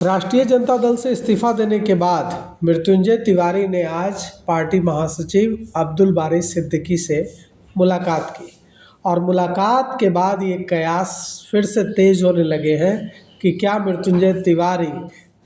राष्ट्रीय जनता दल से इस्तीफा देने के बाद मृत्युंजय तिवारी ने आज पार्टी महासचिव अब्दुल बारी सिद्दीकी से मुलाकात की और मुलाकात के बाद ये कयास फिर से तेज होने लगे हैं कि क्या मृत्युंजय तिवारी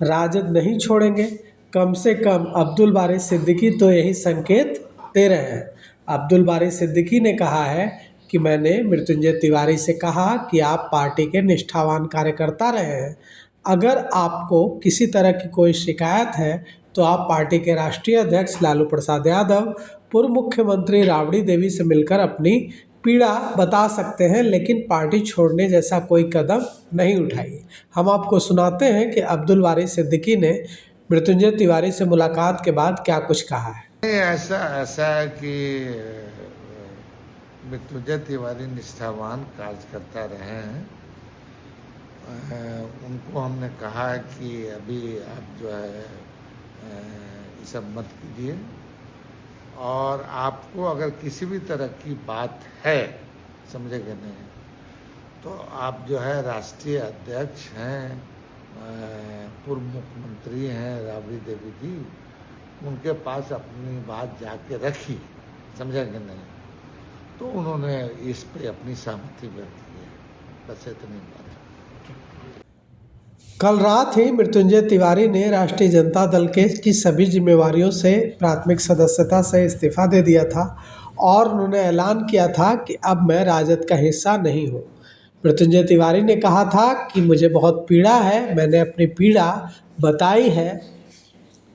राजद नहीं छोड़ेंगे। कम से कम अब्दुल बारी सिद्दीकी तो यही संकेत दे रहे हैं। अब्दुल बारी सिद्दीकी ने कहा है कि मैंने मृत्युंजय तिवारी से कहा कि आप पार्टी के निष्ठावान कार्यकर्ता रहे हैं, अगर आपको किसी तरह की कोई शिकायत है तो आप पार्टी के राष्ट्रीय अध्यक्ष लालू प्रसाद यादव, पूर्व मुख्यमंत्री राबड़ी देवी से मिलकर अपनी पीड़ा बता सकते हैं, लेकिन पार्टी छोड़ने जैसा कोई कदम नहीं उठाई। हम आपको सुनाते हैं कि अब्दुल बारी सिद्दीकी ने मृत्युंजय तिवारी से मुलाकात के बाद क्या कुछ कहा है। ऐसा है कि मृत्युंजय तिवारी निष्ठावान कार्यकर्ता रहे हैं। उनको हमने कहा कि अभी आप जो है ये सब मत कीजिए, और आपको अगर किसी भी तरह की बात है, समझेंगे नहीं, तो आप जो है राष्ट्रीय अध्यक्ष हैं, पूर्व मुख्यमंत्री हैं राबड़ी देवी जी, उनके पास अपनी बात जाके रखी, समझेंगे नहीं। तो उन्होंने इस पे अपनी सहमति व्यक्त की है, बस इतनी बात। कल रात ही मृत्युंजय तिवारी ने राष्ट्रीय जनता दल की सभी जिम्मेवारियों से प्राथमिक सदस्यता से इस्तीफा दे दिया था और उन्होंने ऐलान किया था कि अब मैं राजद का हिस्सा नहीं हूँ। मृत्युंजय तिवारी ने कहा था कि मुझे बहुत पीड़ा है, मैंने अपनी पीड़ा बताई है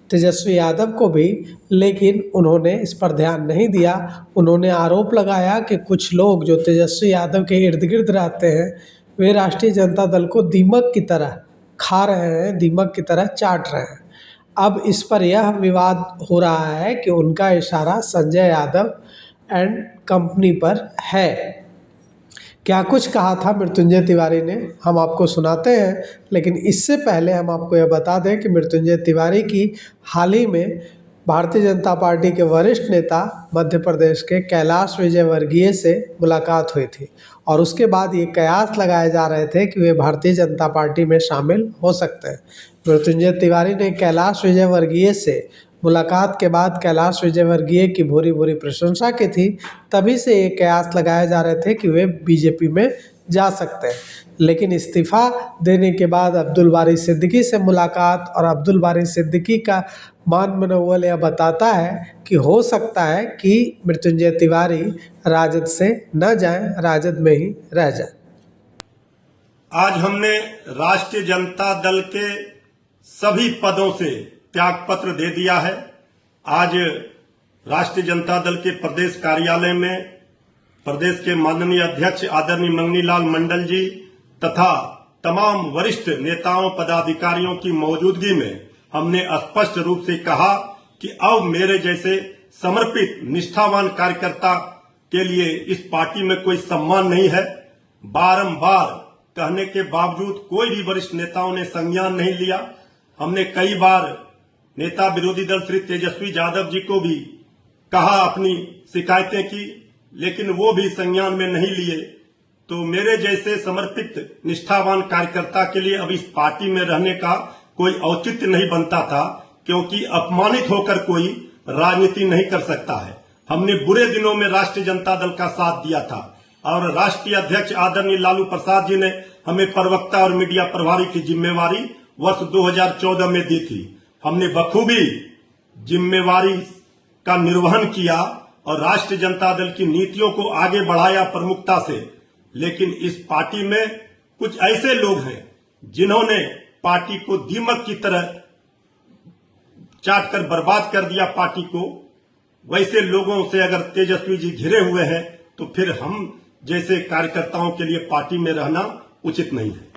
तेजस्वी यादव को भी, लेकिन उन्होंने इस पर ध्यान नहीं दिया। उन्होंने आरोप लगाया कि कुछ लोग जो तेजस्वी यादव के इर्द गिर्द रहते हैं वे राष्ट्रीय जनता दल को दीमक की तरह खा रहे हैं, दीमक की तरह चाट रहे हैं। अब इस पर यह विवाद हो रहा है कि उनका इशारा संजय यादव एंड कंपनी पर है। क्या कुछ कहा था मृत्युंजय तिवारी ने, हम आपको सुनाते हैं, लेकिन इससे पहले हम आपको यह बता दें कि मृत्युंजय तिवारी की हाल ही में भारतीय जनता पार्टी के वरिष्ठ नेता मध्य प्रदेश के कैलाश विजयवर्गीय से मुलाकात हुई थी और उसके बाद ये कयास लगाए जा रहे थे कि वे भारतीय जनता पार्टी में शामिल हो सकते हैं। मृत्युंजय तिवारी ने कैलाश विजयवर्गीय से मुलाकात के बाद कैलाश विजयवर्गीय की भूरी भूरी प्रशंसा की थी, तभी से ये कयास लगाए जा रहे थे कि वे बीजेपी में जा सकते हैं। लेकिन इस्तीफ़ा देने के बाद अब्दुल बारी सिद्दीकी से मुलाकात और अब्दुल बारी सिद्दीकी का मान मनोबल यह बताता है कि हो सकता है कि मृत्युंजय तिवारी राजद से न जाएं, राजद में ही रह जाएं। आज हमने राष्ट्रीय जनता दल के सभी पदों से त्याग पत्र दे दिया है। आज राष्ट्रीय जनता दल के प्रदेश कार्यालय में प्रदेश के माननीय अध्यक्ष आदरणीय मंगनी लाल मंडल जी तथा तमाम वरिष्ठ नेताओं पदाधिकारियों की मौजूदगी में हमने स्पष्ट रूप से कहा कि अब मेरे जैसे समर्पित निष्ठावान कार्यकर्ता के लिए इस पार्टी में कोई सम्मान नहीं है। बारंबार कहने के बावजूद कोई भी वरिष्ठ नेताओं ने संज्ञान नहीं लिया। हमने कई बार नेता विरोधी दल श्री तेजस्वी यादव जी को भी कहा, अपनी शिकायतें की, लेकिन वो भी संज्ञान में नहीं लिए। तो मेरे जैसे समर्पित निष्ठावान कार्यकर्ता के लिए अब इस पार्टी में रहने का कोई औचित्य नहीं बनता था, क्योंकि अपमानित होकर कोई राजनीति नहीं कर सकता है। हमने बुरे दिनों में राष्ट्रीय जनता दल का साथ दिया था और राष्ट्रीय अध्यक्ष आदरणीय लालू प्रसाद जी ने हमें प्रवक्ता और मीडिया प्रभारी की जिम्मेवारी वर्ष 2014 में दी थी। हमने बखूबी जिम्मेवारी का निर्वहन किया और राष्ट्रीय जनता दल की नीतियों को आगे बढ़ाया प्रमुखता से। लेकिन इस पार्टी में कुछ ऐसे लोग हैं जिन्होंने पार्टी को दीमक की तरह चाट कर बर्बाद कर दिया पार्टी को। वैसे लोगों से अगर तेजस्वी जी घिरे हुए हैं तो फिर हम जैसे कार्यकर्ताओं के लिए पार्टी में रहना उचित नहीं है।